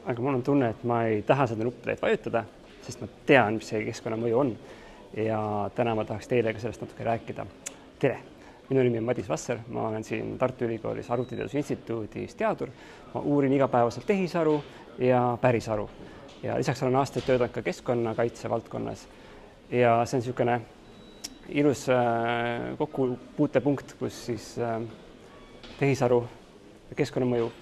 aga mul on tunne, et ma ei taha seda nupputäit vajutada, sest ma tean, mis see keskkonnamõju on. Ja täna ma tahaks teile ka sellest natuke rääkida. Tere! Minu nimi on Madis Vasser, ma olen siin Tartu Ülikoolis Arvutiteaduse Instituudis teadur. Ma uurin igapäevaselt tehisaru ja pärisaru. Ja lisaks olen aastaid töötanud ka keskkonnakaitse valdkonnas. Ja see on niisugune ilus kokkupuutepunkt, kus siis tehisaru ja keskkonnamõju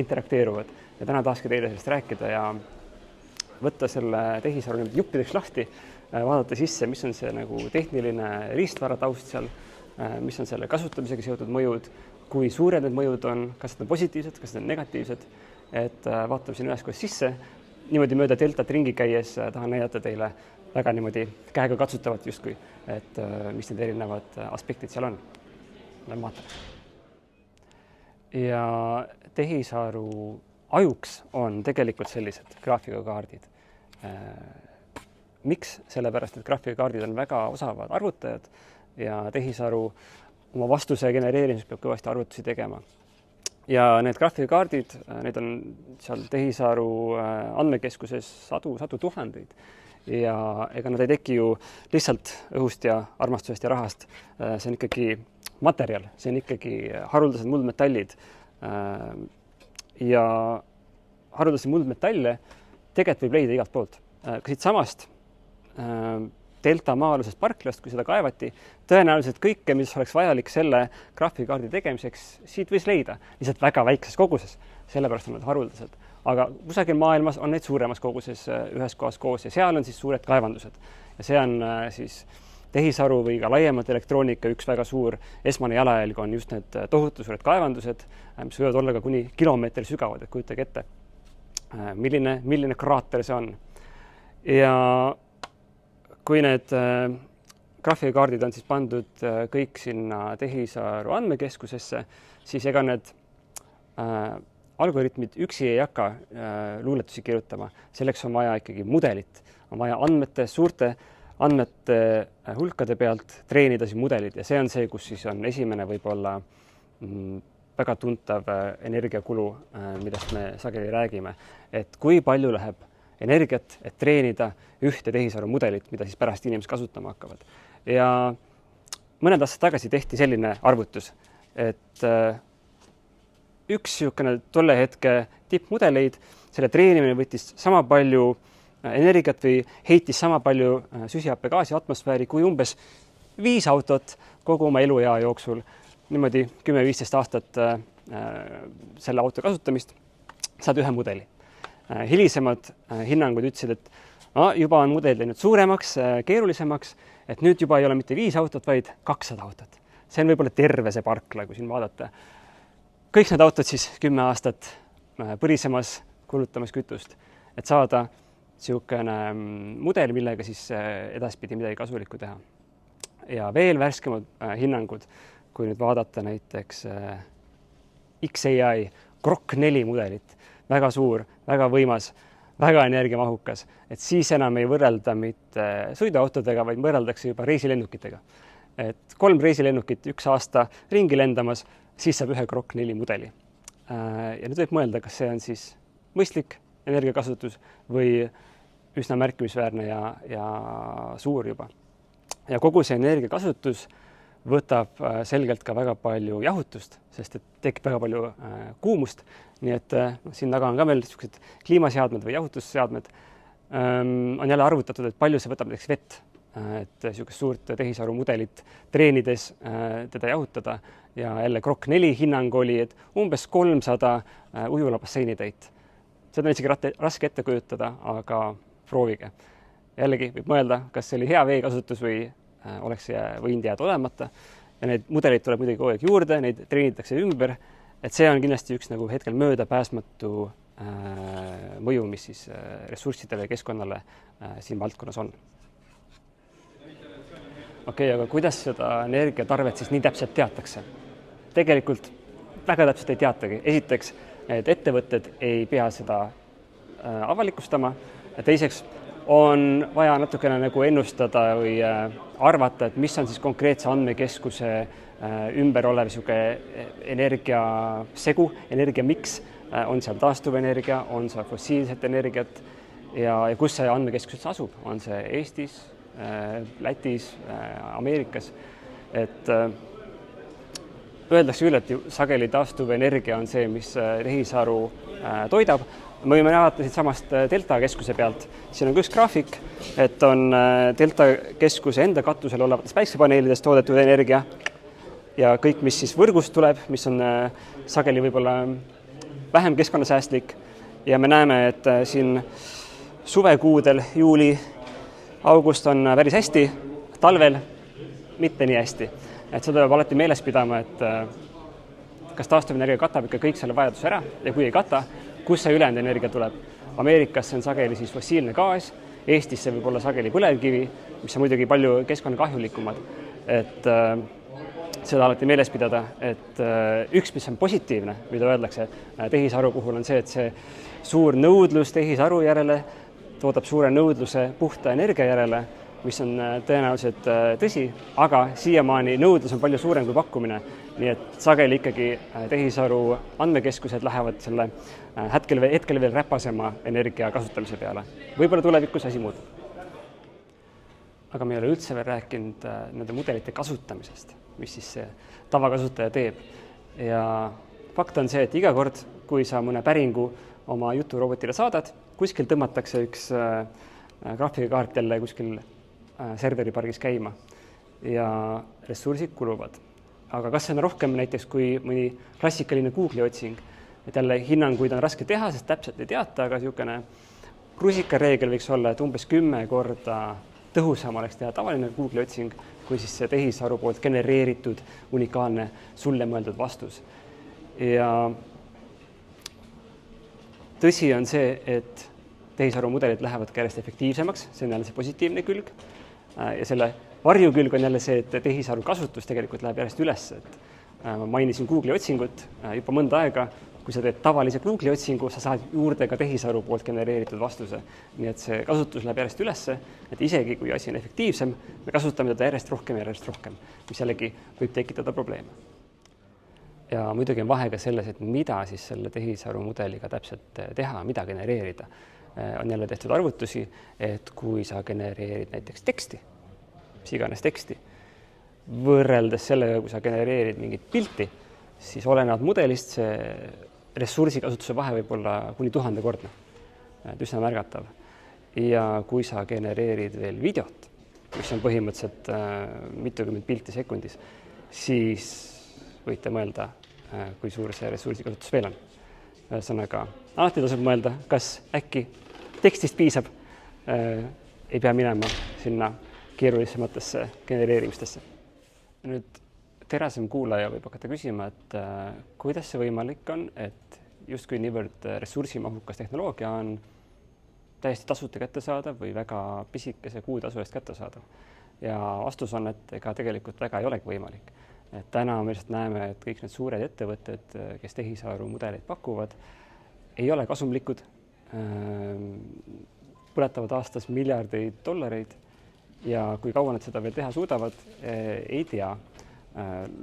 interakteeruvad. Ja täna tahakski teile sellest rääkida ja võtta selle tehisaru juppideks lahti, vaadata sisse, mis on see nagu tehniline riistvara taust seal, mis on selle kasutamisega seotud mõjud, kui suured need mõjud on, kas need on positiivsed, kas need on negatiivsed, et vaatame siin üheskoos sisse. Niimoodi mööda deltat ringi käies tahan näidata teile väga niimoodi käega katsutavalt justkui, et mis need erinevad aspektid seal on. Lähen vaatame. Ja tehisaru ajuks on tegelikult sellised graafikakaardid. Miks? Sellepärast, et graafikakaardid on väga osavad arvutajad ja tehisaru oma vastuse genereerimiseks peab kõvasti arvutusi tegema. Ja need graafikakaardid, need on seal tehisaru andmekeskuses sadu tuhandeid. Ja ega nad ei teki ju lihtsalt õhust ja armastusest ja rahast. See on ikkagi materjal, see on ikkagi haruldased muldmetallid. Ja haruldased muldmetalle tegelikult võib leida igalt poolt. Ka siit samast delta maa-alusest parklast, kui seda kaevati, tõenäoliselt kõike, mis oleks vajalik selle graafikakaardi tegemiseks, siit võis leida lihtsalt väga väikses koguses. Sellepärast on need haruldased. Aga kusagil maailmas on need suuremas koguses ühes kohas koos ja seal on siis suured kaevandused. Ja see on siis tehisaru või ka laiemalt elektroonika üks väga suur esmane jalajälg on just need tohutu suured kaevandused, mis võivad olla ka kuni kilomeetri sügavad, et kujutage ette, milline kraater see on. Ja kui need graafikakaardid on siis pandud kõik sinna tehisaru andmekeskusesse, siis ega need algoritmid üksi ei hakka luuletusi kirjutama. Selleks on vaja ikkagi mudelit, on vaja suurte andmete hulkade pealt treenida siis mudelid ja see on see, kus siis on esimene võib-olla väga tuntav energiakulu, millest me sageli räägime. Et kui palju läheb energiat, et treenida ühte tehisaru mudelit, mida siis pärast inimesed kasutama hakkavad. Ja mõned aastad tagasi tehti selline arvutus, et üks niisugune tolle hetke tippmudeleid, selle treenimine võttis sama palju energiat või heitis sama palju süsihappegaasi atmosfääri kui umbes 5 autot kogu oma eluea jooksul. Niimoodi 10-15 aastat selle auto kasutamist saad ühe mudeli. Hilisemad hinnangud ütlesid, et juba on mudel läinud suuremaks, keerulisemaks, et nüüd juba ei ole mitte 5 autot, vaid 200 autot. See on võib-olla terve see parkla, kui siin vaadata. Kõik need autod siis 10 aastat põrisemas kulutamas kütust, et saada niisugune mudel, millega siis edaspidi midagi kasulikku teha. Ja veel värskemad hinnangud, kui nüüd vaadata näiteks XAI Grok 4 mudelit, väga suur, väga võimas, väga energiamahukas, et siis enam ei võrrelda mitte sõiduautodega, vaid võrreldakse juba reisilennukitega. Et 3 reisilennukit 1 aasta ringi lendamas, siis saab ühe Grok 4 mudeli. Ja nüüd võib mõelda, kas see on siis mõistlik energiakasutus või üsna märkimisväärne ja suur juba. Ja kogu see energiakasutus võtab selgelt ka väga palju jahutust, sest et tekib väga palju kuumust. Nii et siin taga on ka veel niisugused kliimaseadmed või jahutusseadmed. On jälle arvutatud, et palju see võtab näiteks vett, et niisugust suurt tehisaru mudelit treenides teda jahutada. Ja jälle Grok 4 hinnang oli, et umbes 300 ujula basseinitäit. Seda on isegi raske ette kujutada, aga proovige. Jällegi võib mõelda, kas see oli hea veekasutus või oleks võinud jääda olemata. Ja need mudelid tuleb muidugi kogu aeg juurde, neid treenitakse ümber, et see on kindlasti üks nagu hetkel möödapääsmatu mõju, mis siis ressurssidele ja keskkonnale siin valdkonnas on. Okei, aga kuidas seda energiatarvet siis nii täpselt teatakse? Tegelikult väga täpselt ei teatagi. Esiteks, et ettevõtted ei pea seda avalikustama ja teiseks on vaja natukene nagu ennustada või arvata, et mis on siis konkreetse andmekeskuse ümber olev energiasegu, energiamiks, on seal taastuvenergia, on seal fossiilset energiat ja kus see andmekeskus asub, on see Eestis, Lätis, Ameerikas, et öeldakse küll, et sageli taastuvenergia on see, mis tehisaru toidab. Me võime näha siit samast Delta keskuse pealt. Siin on üks graafik, et on Delta keskuse enda katusel olevatest päiksepaneelidest toodetud energia ja kõik, mis siis võrgust tuleb, mis on sageli võib-olla vähem keskkonnasäästlik. Ja me näeme, et siin suvekuudel juuli, august on päris hästi, talvel mitte nii hästi. Et seda peab alati meeles pidama, et kas taastuvenergia katab ikka kõik selle vajaduse ära ja kui ei kata, kus see ülejäänud energia tuleb. Ameerikas on sageli siis fossiilne gaas, Eestis see võib olla sageli põlevkivi, mis on muidugi palju keskkonnakahjulikumad. Et seda alati meeles pidada, et üks, mis on positiivne, mida öeldakse tehisaru puhul, on see, et see suur nõudlus tehisaru järele toodab suure nõudluse puhta energia järele, mis on tõenäoliselt tõsi, aga siiamaani nõudlus on palju suurem kui pakkumine. Nii et sageli ikkagi tehisaru andmekeskused lähevad selle hetkel veel räpasema energia kasutamise peale. Võib-olla tulevikus asi muutub. Aga me ei ole üldse veel rääkinud nende mudelite kasutamisest, mis siis see tavakasutaja teeb. Ja fakt on see, et iga kord, kui sa mõne päringu oma juturobotile saadad, kuskil tõmmatakse üks graafikakaart jälle kuskil serveripargis käima ja ressursid kuluvad. Aga kas see on rohkem näiteks kui mõni klassikaline Google'i otsing, et jälle hinnanguid on raske teha, sest täpselt ei teata, aga niisugune rusikareegel võiks olla, et umbes 10 korda tõhusam oleks teha tavaline Google'i otsing, kui siis see tehisaru poolt genereeritud unikaalne sulle mõeldud vastus. Ja tõsi on see, et tehisaru mudelid lähevad järjest efektiivsemaks, see on jälle see positiivne külg. Ja selle varjukülg on jälle see, et tehisaru kasutus tegelikult läheb järjest üles. Ma mainisin Google'i otsingut juba mõnda aega. Kui sa teed tavalise Google'i otsingu, sa saad juurde ka tehisaru poolt genereeritud vastuse. Nii et see kasutus läheb järjest üles, et isegi kui asi on efektiivsem, me kasutame teda järjest rohkem, mis jällegi võib tekitada probleeme. Ja muidugi on vahe ka selles, et mida siis selle tehisaru mudeliga täpselt teha, mida genereerida. On jälle tehtud arvutusi, et kui sa genereerid näiteks teksti, mis iganes teksti, võrreldes sellega, kui sa genereerid mingit pilti, siis olenevalt mudelist see ressursikasutuse vahe võib olla kuni 1000-kordne, üsna märgatav. Ja kui sa genereerid veel videot, mis on põhimõtteliselt mitukümmend pilti sekundis, siis võite mõelda, kui suur see ressursikasutus veel on. Ühesõnaga, alati tasub mõelda, kas äkki tekstist piisab, ei pea minema sinna keerulisematesse genereerimistesse. Nüüd terasem kuulaja võib hakata küsima, et kuidas see võimalik on, et justkui niivõrd ressursimahukas tehnoloogia on täiesti tasuta kättesaadav või väga pisikese kuutasu eest kättesaadav. Ja vastus on, et ega tegelikult väga ei olegi võimalik. Et täna me lihtsalt näeme, et kõik need suured ettevõtted, kes tehisaru mudeleid pakuvad, ei ole kasumlikud, põletavad aastas miljardeid dollareid ja kui kaua nad seda veel teha suudavad, ei tea.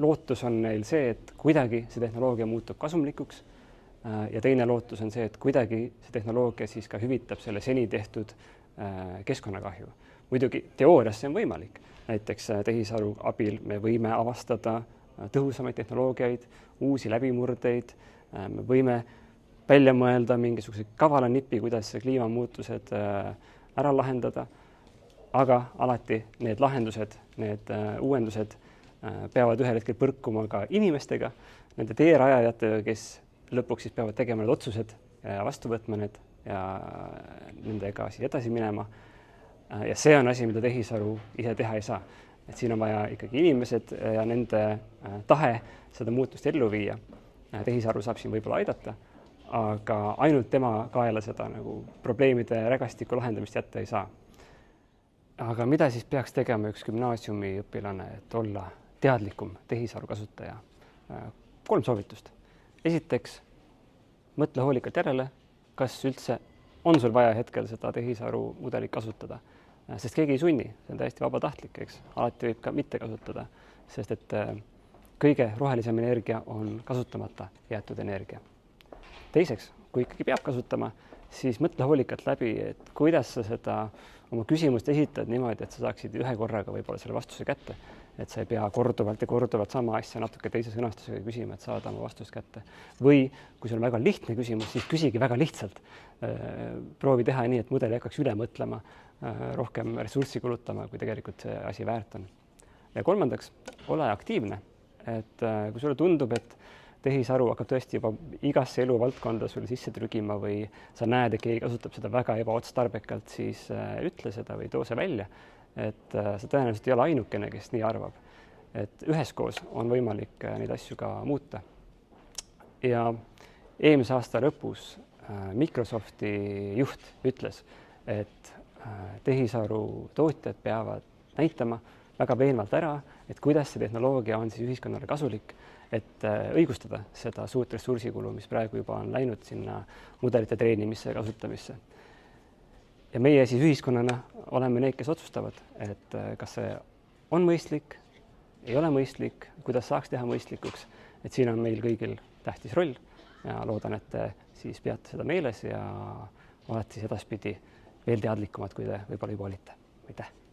Lootus on neil see, et kuidagi see tehnoloogia muutub kasumlikuks ja teine lootus on see, et kuidagi see tehnoloogia siis ka hüvitab selle seni tehtud keskkonnakahju. Muidugi teoorias see on võimalik. Näiteks tehisaru abil me võime avastada tõhusamaid tehnoloogiaid, uusi läbimurdeid, me võime välja mõelda mingisuguse kavala nipi, kuidas kliimamuutused ära lahendada, aga alati need lahendused, need uuendused peavad ühel hetkel põrkuma ka inimestega, nende teerajajatega, kes lõpuks siis peavad tegema need otsused ja vastu võtma need ja nendega siis edasi minema. Ja see on asi, mida tehisaru ise teha ei saa. Et siin on vaja ikkagi inimesed ja nende tahe seda muutust ellu viia. Tehisaru saab siin võib-olla aidata, aga ainult tema kaela seda nagu probleemide rägastiku lahendamist jätta ei saa. Aga mida siis peaks tegema üks gümnaasiumi õpilane, et olla teadlikum tehisaru kasutaja? 3 soovitust. Esiteks, mõtle hoolikalt järele, kas üldse on sul vaja hetkel seda tehisaru mudelit kasutada. Sest keegi ei sunni, see on täiesti vabatahtlik, eks. Alati võib ka mitte kasutada, sest et kõige rohelisem energia on kasutamata jäetud energia. Teiseks, kui ikkagi peab kasutama, siis mõtle hoolikalt läbi, et kuidas sa seda oma küsimust esitad niimoodi, et sa saaksid ühe korraga võib-olla selle vastuse kätte. Et sa ei pea korduvalt ja korduvalt sama asja natuke teise sõnastusega küsima, et saada oma vastust kätte. Või kui sul on väga lihtne küsimus, siis küsigi väga lihtsalt. Proovi teha nii, et mudel ei hakkaks üle mõtlema, rohkem ressurssi kulutama, kui tegelikult see asi väärt on. Ja kolmandaks, ole aktiivne. Et kui sulle tundub, et tehisaru hakkab tõesti juba igasse eluvaldkonda sulle sisse trügima või sa näed, et keegi kasutab seda väga ebaotstarbekalt, siis ütle seda või too see välja. Et sa tõenäoliselt ei ole ainukene, kes nii arvab. Et üheskoos on võimalik neid asju ka muuta. Ja eelmise aasta lõpus Microsofti juht ütles, et tehisaru tootjad peavad näitama väga veenvalt ära, et kuidas see tehnoloogia on siis ühiskonnale kasulik, et õigustada seda suurt ressursikulu, mis praegu juba on läinud sinna mudelite treenimisse ja kasutamisse. Ja meie siis ühiskonnana oleme need, kes otsustavad, et kas see on mõistlik, ei ole mõistlik, kuidas saaks teha mõistlikuks, et siin on meil kõigil tähtis roll ja loodan, et te siis peate seda meeles ja olete siis edaspidi veel teadlikumad, kui te võib-olla juba olite. Aitäh!